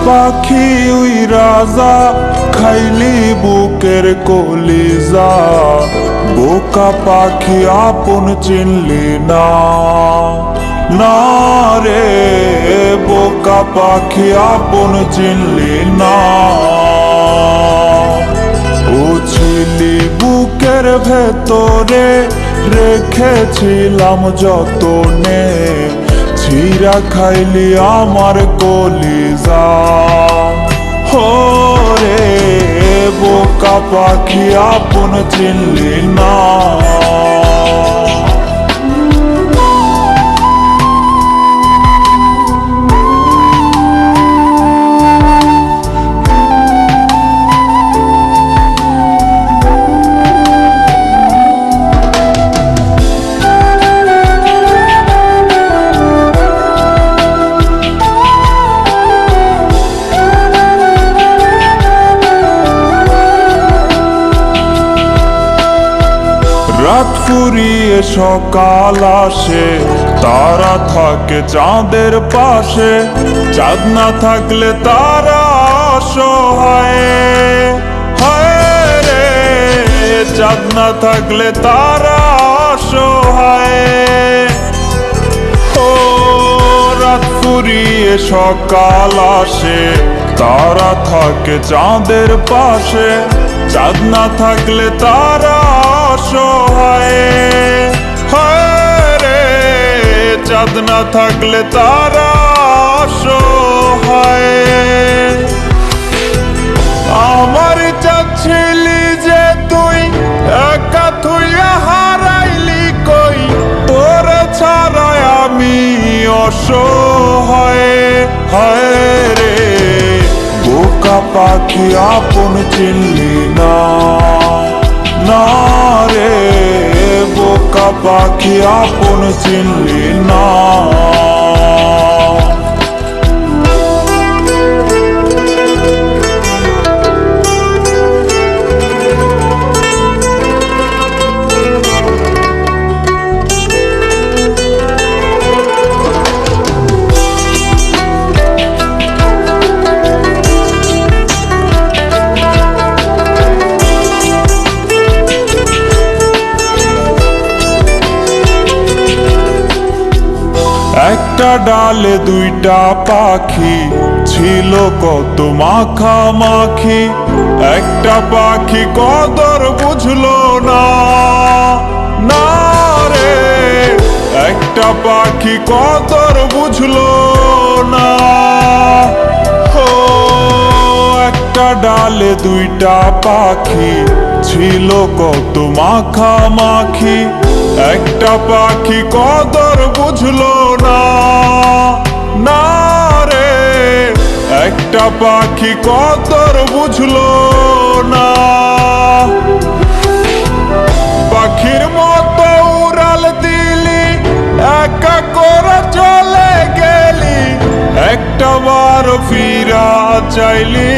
পাখি উইরা যা, খাইলি বুকের কলিজা। বোকা পাখি আপন চিনলি না, না রে বোকা পাখি আপন চিনলি না। ও ছিলি বুকের ভেতরে, রেখেছিলাম যতনে। ছিঁড়া খাইলি আমার কলিজা। হো রে বোকা পাখি আপন চিনলি না। রাত ফুরিয়ে সকাল আসে, তারা থাকে চাঁদের পাশে। চাঁদ না থাকলে তারা অসহায়, হায় রে চাঁদ না থাকলে তারা অসহায়। ও রাত ফুরিয়ে সকাল আসে, তারা থাকে চাঁদের পাশে। চাঁদ না থাকলে তারা অসহায়, হায় রে চাঁদ না থাকলে তারা অসহায়। আমার চাঁদ ছিলি যে তুই, একা থুইয়া হারাইলি কই। তোর ছাড়াই আমি অসহায়, হায় রে বোকা পাখি আপন চিনলি না, না রে বোকা পাখি আপন চিনলি না। একটা ডালে দুইটা পাখি, ছিল কত মাখামাখি। একটা পাখি কদর বুঝলো না, না রে একটা পাখি কদর বুঝলো না। ও একটা ডালে দুইটা পাখি, ছিল কত মাখামাখি। একটা পাখি কদর বুঝলো না, না রে একটা পাখি কদর বুঝলো না। পাখির মতো উড়াল দিলি, একা করে চলে গেলি। একটা বার ফিরা চাইলি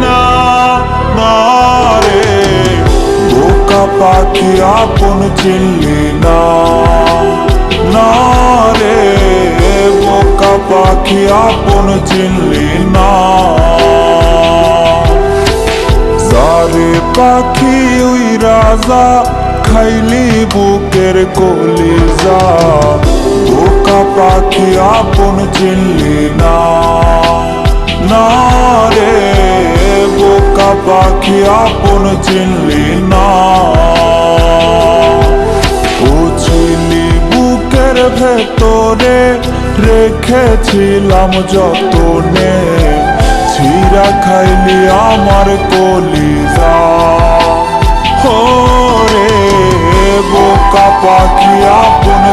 না, না রে বোকা পাখি আপন চিনলি না, না রে বোকা পাখি আপন চিনলি না। যারে পাখি উইরা যা, খাইলি বুকের কলিজা। বোকা পাখি আপন চিনলি না, না রে বোকা পাখি আপন চিনলি না। ও ছিলি বুকের ভেতরে, রেখেছিলাম যতনে। ছিঁড়া খাইলি আমার কলিজা। হো রে বোকা পাখি আপন